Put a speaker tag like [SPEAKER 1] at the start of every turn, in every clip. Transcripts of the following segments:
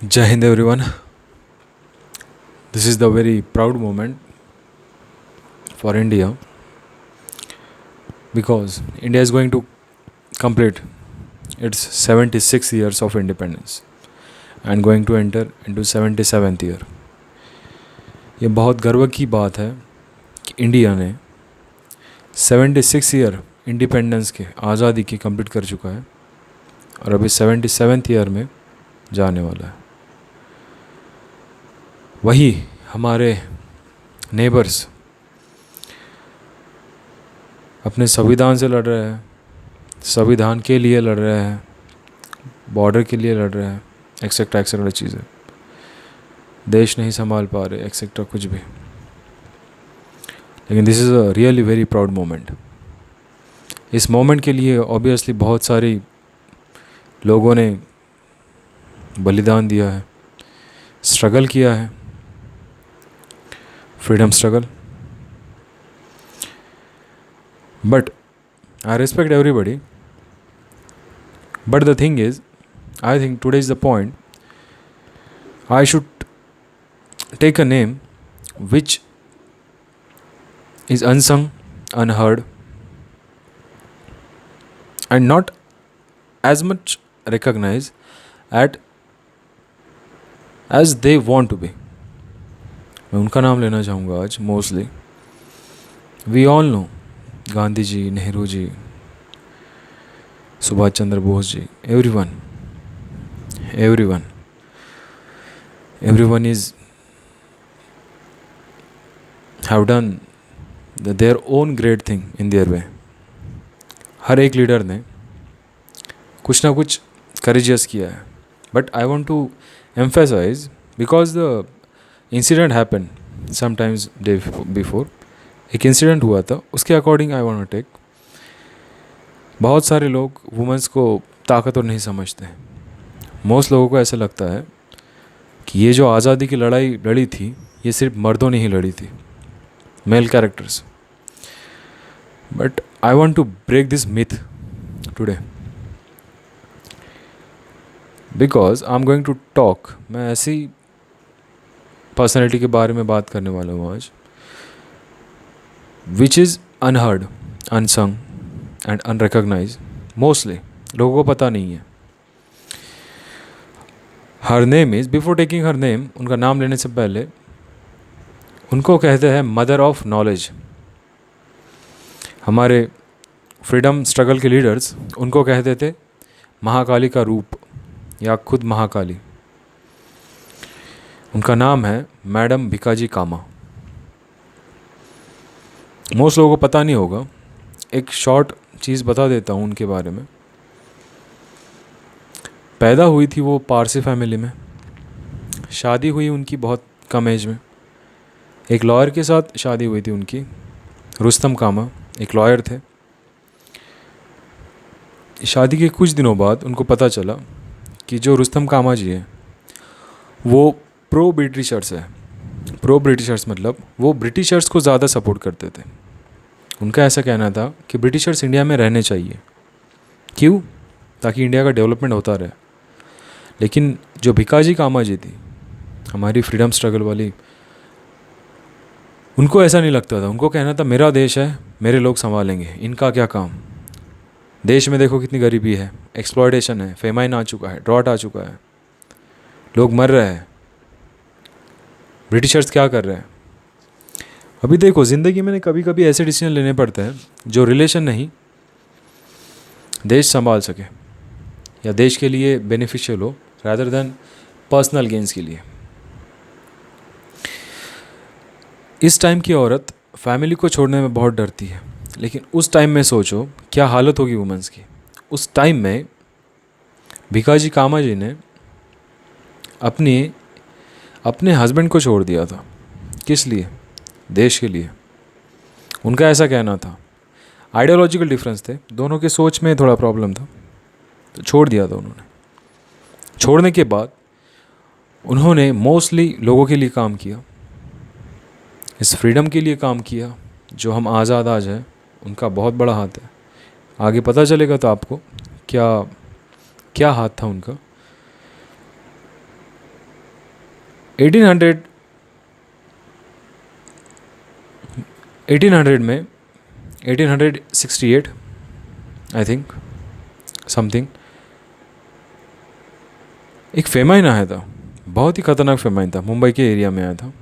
[SPEAKER 1] Jai Hind everyone. This is the very proud moment for India because India is going to complete its 76 years of independence and going to enter into 77th year. ये बहुत गर्व की बात है कि India ने 76 year independence के आज़ादी की कंप्लीट कर चुका है और अभी 77th ईयर में जाने वाला है. वही हमारे नेबर्स अपने संविधान से लड़ रहे हैं, संविधान के लिए लड़ रहे हैं, बॉर्डर के लिए लड़ रहे हैं, एक्सेट्रा एक्सेट्रा चीज़ें. देश नहीं संभाल पा रहे एक्सेट्रा कुछ भी. लेकिन this is a really very proud moment. इस मोमेंट के लिए ऑब्वियसली बहुत सारी लोगों ने बलिदान दिया है, स्ट्रगल किया है, freedom struggle. But I respect everybody. But the thing is, I think today is the point. I should take a name which is unsung, unheard, and not as much recognized at as they want to be. मैं उनका नाम लेना चाहूँगा आज mostly. We all know Gandhi ji, Nehru ji, Subhash Chandra Bose ji, everyone is have done their own great thing in their way. हर एक leader ने कुछ ना कुछ करेजियस किया है. But I want to emphasise because the incident happen sometimes day before. एक इंसिडेंट हुआ था, उसके according I want to take. बहुत सारे लोग वुमेंस को ताकतवर नहीं समझते. मोस्ट लोगों को ऐसा लगता है कि ये जो आज़ादी की लड़ाई लड़ी थी ये सिर्फ मर्दों ने ही लड़ी थी, male characters. But I want to break this myth today because I am going to talk. मैं ऐसी पर्सनैलिटी के बारे में बात करने वाला हूँ आज which is unheard, unsung and unrecognized. Mostly लोगों को पता नहीं है. Her name is, before taking her name, उनका नाम लेने से पहले उनको कहते हैं मदर ऑफ नॉलेज. हमारे फ्रीडम स्ट्रगल के लीडर्स उनको कहते थे महाकाली का रूप या खुद महाकाली. उनका नाम है मैडम भिकाजी कामा. मोस्ट लोगों को पता नहीं होगा. एक शॉर्ट चीज़ बता देता हूँ उनके बारे में. पैदा हुई थी वो पारसी फैमिली में. शादी हुई उनकी बहुत कम एज में. एक लॉयर के साथ शादी हुई थी उनकी. रुस्तम कामा एक लॉयर थे. शादी के कुछ दिनों बाद उनको पता चला कि जो रुस्तम कामा जी हैं वो प्रो ब्रिटिशर्स है. प्रो ब्रिटिशर्स मतलब वो ब्रिटिशर्स को ज़्यादा सपोर्ट करते थे. उनका ऐसा कहना था कि ब्रिटिशर्स इंडिया में रहने चाहिए. क्यों? ताकि इंडिया का डेवलपमेंट होता रहे. लेकिन जो भिकाजी कामा जी थी हमारी फ्रीडम स्ट्रगल वाली, उनको ऐसा नहीं लगता था. उनको कहना था मेरा देश है, मेरे लोग संभालेंगे, इनका क्या काम. देश में देखो कितनी गरीबी है, एक्सप्लॉयटेशन है, फेमाइन आ चुका है, ड्रॉट आ चुका है, लोग मर रहे हैं, ब्रिटिशर्स क्या कर रहे हैं. अभी देखो ज़िंदगी में कभी कभी ऐसे डिसीजन लेने पड़ते हैं जो रिलेशन नहीं, देश संभाल सके या देश के लिए बेनिफिशियल हो रादर देन पर्सनल गेंस के लिए. इस टाइम की औरत फैमिली को छोड़ने में बहुत डरती है. लेकिन उस टाइम में सोचो क्या हालत होगी वुमेंस की. उस टाइम में भिकाजी कामा जी ने अपने हस्बैंड को छोड़ दिया था. किस लिए? देश के लिए. उनका ऐसा कहना था. आइडियोलॉजिकल डिफरेंस थे दोनों के, सोच में थोड़ा प्रॉब्लम था, तो छोड़ दिया था उन्होंने. छोड़ने के बाद उन्होंने मोस्टली लोगों के लिए काम किया, इस फ्रीडम के लिए काम किया. जो हम आज़ाद आज हैं उनका बहुत बड़ा हाथ है. आगे पता चलेगा तो आपको क्या क्या हाथ था उनका. 1800 1800 में 1868 आई थिंक समथिंग एक फेमाइन आया था, बहुत ही ख़तरनाक फेमाइन था, मुंबई के एरिया में आया था।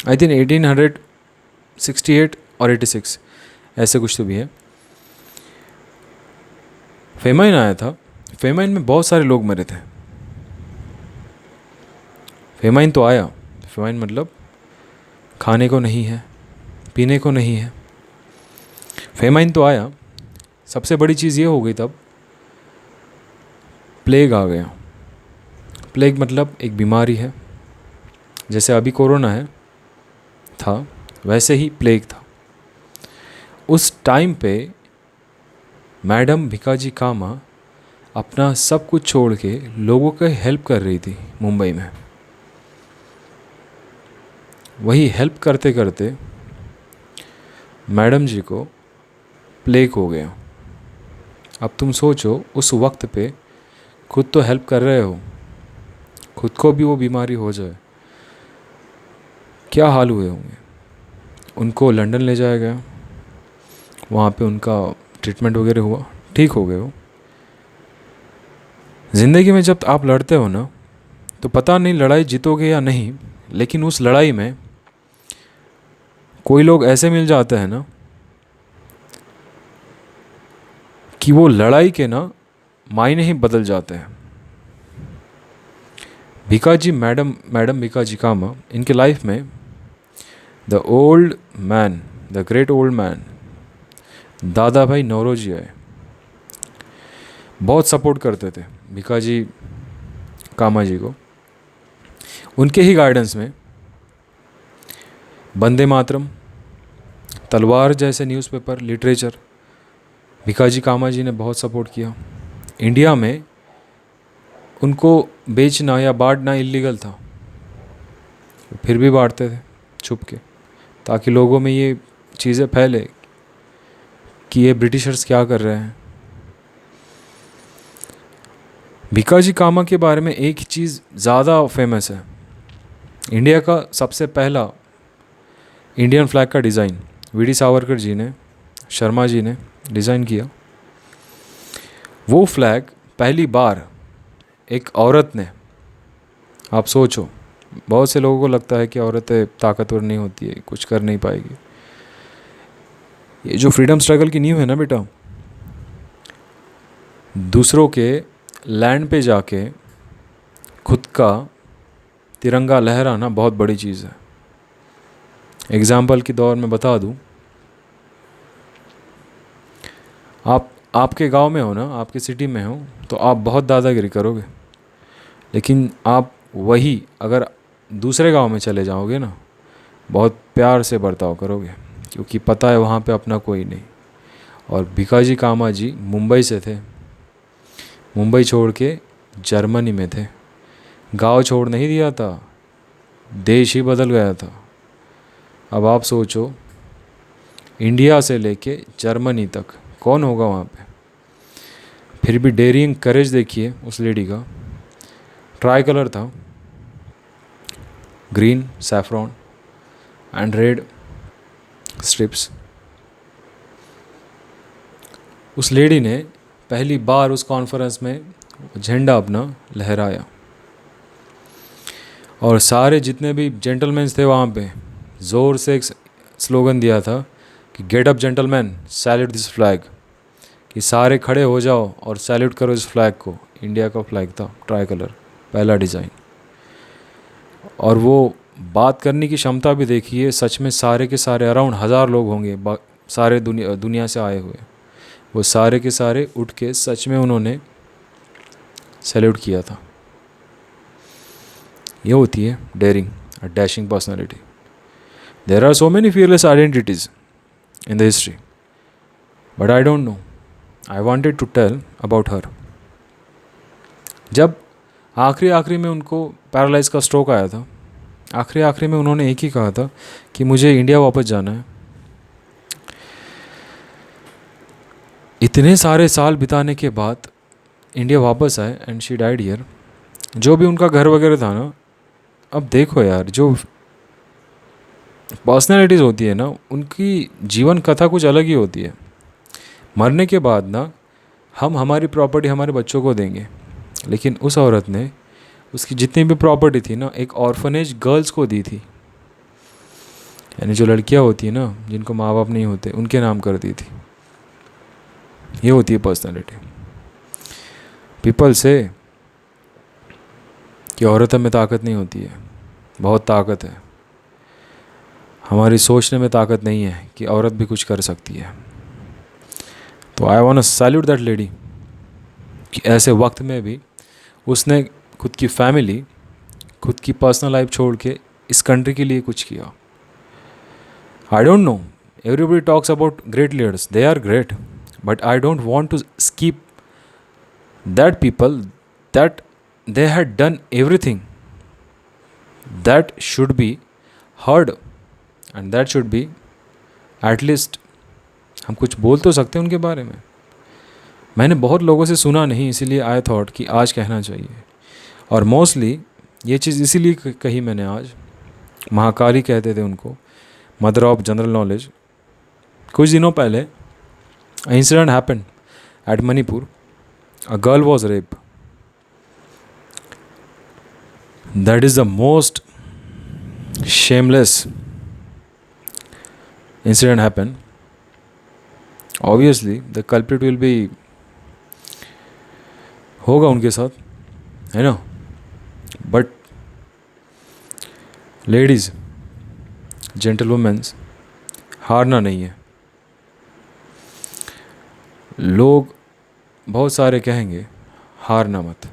[SPEAKER 1] आई थिंक 1868 और 86 ऐसे कुछ तो भी है। फेमाइन आया था, फेमाइन में बहुत सारे लोग मरे थे। फेमाइन तो आया, फेमाइन मतलब खाने को नहीं है, पीने को नहीं है। फेमाइन तो आया, सबसे बड़ी चीज़ ये हो गई तब प्लेग आ गया। प्लेग मतलब एक बीमारी है, जैसे अभी कोरोना है था, वैसे ही प्लेग था। उस टाइम पे मैडम भिकाजी कामा अपना सब कुछ छोड़ के लोगों की हेल्प कर रही थी मुंबई में। वही हेल्प करते करते मैडम जी को प्लेग हो गया। अब तुम सोचो, उस वक्त पे खुद तो हेल्प कर रहे हो, खुद को भी वो बीमारी हो जाए, क्या हाल हुए होंगे। उनको लंदन ले जाया गया, वहाँ पे उनका ट्रीटमेंट वगैरह हुआ, ठीक हो गए वो। ज़िंदगी में जब आप लड़ते हो ना, तो पता नहीं लड़ाई जीतोगे या नहीं, लेकिन उस लड़ाई में कोई लोग ऐसे मिल जाते हैं ना कि वो लड़ाई के ना मायने ही बदल जाते हैं। भिकाजी मैडम भिकाजी कामा, इनके लाइफ में the old man, the great old man दादा भाई नौरोजी आए, बहुत सपोर्ट करते थे भिकाजी कामा जी को। उनके ही गाइडेंस में वंदे मातरम, तलवार जैसे न्यूज़पेपर, लिटरेचर भिकाजी कामा जी ने बहुत सपोर्ट किया। इंडिया में उनको बेचना या बांटना इलीगल था, फिर भी बांटते थे छुप के, ताकि लोगों में ये चीज़ें फैले कि ये ब्रिटिशर्स क्या कर रहे हैं। भिकाजी कामा के बारे में एक चीज़ ज़्यादा फेमस है, इंडिया का सबसे पहला इंडियन फ्लैग का डिज़ाइन वीडी सावरकर जी ने, शर्मा जी ने डिज़ाइन किया। वो फ्लैग पहली बार एक औरत ने, आप सोचो, बहुत से लोगों को लगता है कि औरतें ताकतवर नहीं होती है, कुछ कर नहीं पाएगी। ये जो फ्रीडम स्ट्रगल की नींव है ना बेटा, दूसरों के लैंड पे जाके खुद का तिरंगा लहराना बहुत बड़ी चीज़ है। एग्ज़ाम्पल के दौर में बता दूं, आपके गांव में हो ना, आपके सिटी में हो, तो आप बहुत दादागिरी करोगे, लेकिन आप वही अगर दूसरे गांव में चले जाओगे ना, बहुत प्यार से बर्ताव करोगे, क्योंकि पता है वहाँ पे अपना कोई नहीं। और भिकाजी कामा जी मुंबई से थे, मुंबई छोड़ के जर्मनी में थे, गांव छोड़ नहीं दिया था, देश ही बदल गया था। अब आप सोचो, इंडिया से लेके जर्मनी तक कौन होगा वहाँ पे। फिर भी डेयरिंग करेज देखिए उस लेडी का। ट्राई कलर था, green, saffron and red strips. उस लेडी ने पहली बार उस कॉन्फ्रेंस में झंडा अपना लहराया, और सारे जितने भी जेंटलमैन थे वहाँ पे ज़ोर से एक स्लोगन दिया था कि get up gentleman, salute this flag, कि सारे खड़े हो जाओ और सैल्यूट करो इस फ्लैग को। इंडिया का फ्लैग था, ट्राई कलर, पहला डिज़ाइन। और वो बात करने की क्षमता भी देखिए, सच में सारे के सारे अराउंड 1000 लोग होंगे, सारे दुनिया से आए हुए, वो सारे के सारे उठ के सच में उन्होंने सैल्यूट किया था। ये होती है daring, a dashing personality. There are so many fearless identities in the history, but I don't know. I wanted to tell about her. जब आखिरी में उनको पैरालाइज का स्ट्रोक आया था, आखिरी में उन्होंने एक ही कहा था कि मुझे इंडिया वापस जाना है। इतने सारे साल बिताने के बाद इंडिया वापस आए एंड शी डाइड हियर। जो भी उनका घर वगैरह था ना, अब देखो यार, जो पर्सनैलिटीज़ होती है ना, उनकी जीवन कथा कुछ अलग ही होती है। मरने के बाद ना हम हमारी प्रॉपर्टी हमारे बच्चों को देंगे, लेकिन उस औरत ने उसकी जितनी भी प्रॉपर्टी थी ना एक ऑर्फनेज गर्ल्स को दी थी। यानी जो लड़कियां होती हैं ना, जिनको माँ बाप नहीं होते, उनके नाम कर दी थी। ये होती है पर्सनैलिटी। पीपल से कि औरतों में ताकत नहीं होती है, बहुत ताकत है। हमारी सोचने में ताकत नहीं है कि औरत भी कुछ कर सकती है। तो I want to salute that lady कि ऐसे वक्त में भी उसने खुद की फैमिली, खुद की पर्सनल लाइफ छोड़ के इस कंट्री के लिए कुछ किया। I don't know, everybody talks about great leaders, they are great, but I don't want to skip that people that they had done everything that should be heard, and that should be at least हम कुछ बोल तो सकते हैं उनके बारे में। मैंने बहुत लोगों से सुना नहीं, इसीलिए आई थॉट कि आज कहना चाहिए। और मोस्टली ये चीज़ इसीलिए कही मैंने आज, महाकाली कहते थे उनको, मदर ऑफ जनरल नॉलेज। कुछ दिनों पहले incident happened at Manipur, a girl was rape. That is the most shameless incident happen. Obviously the culprit will be, होगा उनके साथ, है ना। बट लेडीज़, जेंटलवुमेन्स, हारना नहीं है। लोग बहुत सारे कहेंगे हारना मत।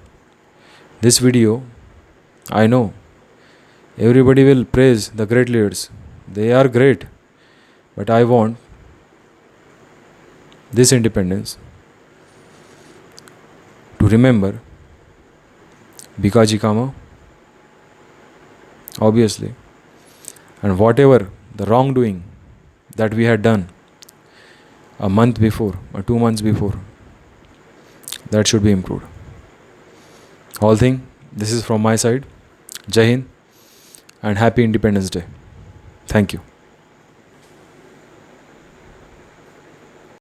[SPEAKER 1] This video, I know everybody will praise the great leaders. They are great. But I want this independence to remember Bikaji Kama, obviously, and whatever the wrongdoing that we had done a month before or 2 months before, that should be improved. All thing, this is from my side. Jai Hind and happy Independence Day. Thank you.